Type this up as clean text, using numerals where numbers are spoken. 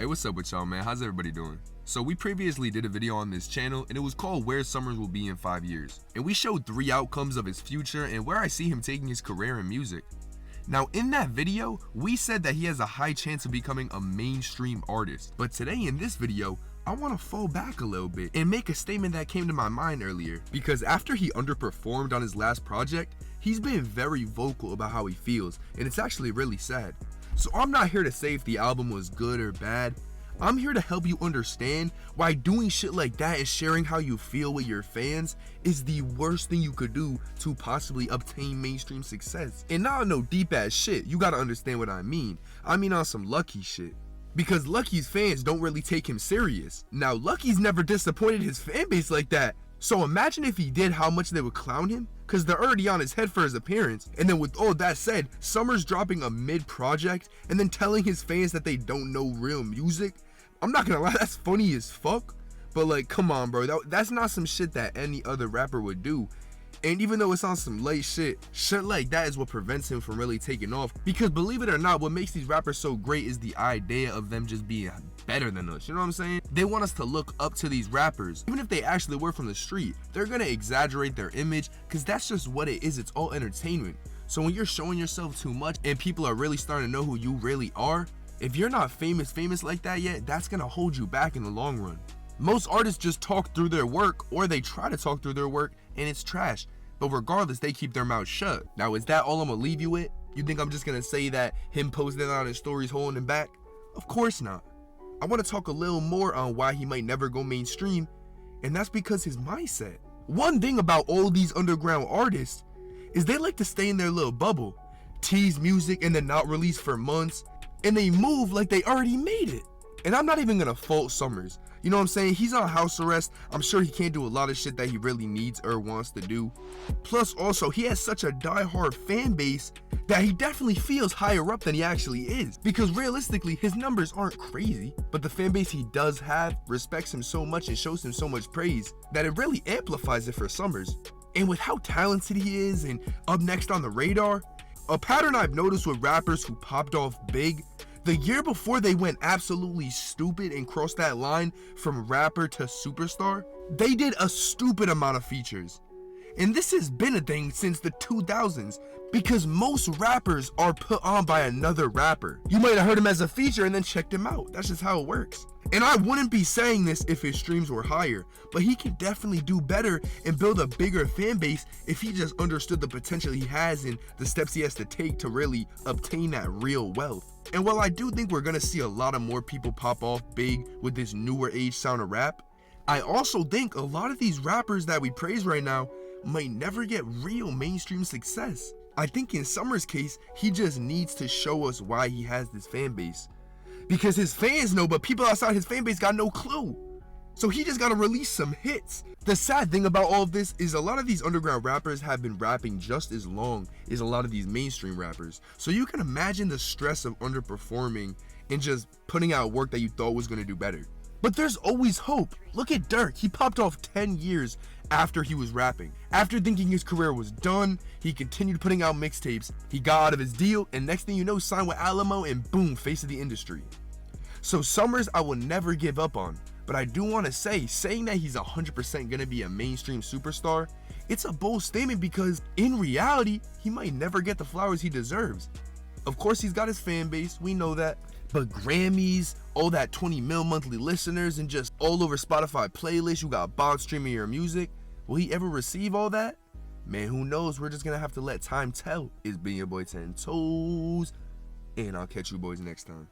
Hey, what's up with y'all, man? How's everybody doing? So we previously did a video on this channel and it was called Where Summrs Will Be in 5 Years. And we showed 3 outcomes of his future and where I see him taking his career in music. Now in that video, we said that he has a high chance of becoming a mainstream artist. But today in this video, I want to fall back a little bit and make a statement that came to my mind earlier. Because after he underperformed on his last project, he's been very vocal about how he feels, and it's actually really sad. So I'm not here to say if the album was good or bad. I'm here to help you understand why doing shit like that and sharing how you feel with your fans is the worst thing you could do to possibly obtain mainstream success. And not on no deep ass shit, you gotta understand what I mean. I mean on some Lucky shit. Because Lucky's fans don't really take him serious. Now Lucky's never disappointed his fan base like that. So imagine if he did, how much they would clown him, cause they're already on his head for his appearance. And then with all that said, Summrs dropping a mid project and then telling his fans that they don't know real music. I'm not gonna lie, that's funny as fuck. But like, come on bro, that's not some shit that any other rapper would do. And even though it's on some late shit like that is what prevents him from really taking off. Because believe it or not, what makes these rappers so great is the idea of them just being better than us, you know what I'm saying? They want us to look up to these rappers. Even if they actually were from the street, they're gonna exaggerate their image because that's just what it is. It's all entertainment. So when you're showing yourself too much and people are really starting to know who you really are, if you're not famous like that yet, that's gonna hold you back in the long run. Most artists just talk through their work, or they try to talk through their work, and it's trash. But regardless, they keep their mouth shut. Now, is that all I'm gonna leave you with? You think I'm just gonna say that him posting on his stories holding him back? Of course not. I wanna talk a little more on why he might never go mainstream, and that's because his mindset. One thing about all these underground artists is they like to stay in their little bubble, tease music and then not release for months, and they move like they already made it. And I'm not even gonna fault Summrs. You know what I'm saying? He's on house arrest. I'm sure he can't do a lot of shit that he really needs or wants to do. Plus also, he has such a die-hard fan base that he definitely feels higher up than he actually is. Because realistically, his numbers aren't crazy, but the fan base he does have respects him so much and shows him so much praise that it really amplifies it for Summrs. And with how talented he is and up next on the radar, a pattern I've noticed with rappers who popped off big, the year before they went absolutely stupid and crossed that line from rapper to superstar, they did a stupid amount of features. And this has been a thing since the 2000s because most rappers are put on by another rapper. You might have heard him as a feature and then checked him out. That's just how it works. And I wouldn't be saying this if his streams were higher, but he can definitely do better and build a bigger fan base if he just understood the potential he has and the steps he has to take to really obtain that real wealth. And while I do think we're gonna see a lot of more people pop off big with this newer age sound of rap, I also think a lot of these rappers that we praise right now might never get real mainstream success. I think in Summrs' case, he just needs to show us why he has this fan base. Because his fans know, but people outside his fan base got no clue. So he just gotta release some hits. The sad thing about all of this is a lot of these underground rappers have been rapping just as long as a lot of these mainstream rappers. So you can imagine the stress of underperforming and just putting out work that you thought was gonna do better. But there's always hope. Look at Dirk, he popped off 10 years after he was rapping. After thinking his career was done, he continued putting out mixtapes. He got out of his deal, and next thing you know, signed with Alamo, and boom, face of the industry. So Summrs, I will never give up on. But I do want to say, saying that he's 100% gonna be a mainstream superstar, it's a bold statement because in reality, he might never get the flowers he deserves. Of course, he's got his fan base, we know that. But Grammys, all that 20 mil monthly listeners, and just all over Spotify playlists, you got bots streaming your music. Will he ever receive all that? Man, who knows? We're just gonna have to let time tell. It's been your boy 10 Toes, and I'll catch you boys next time.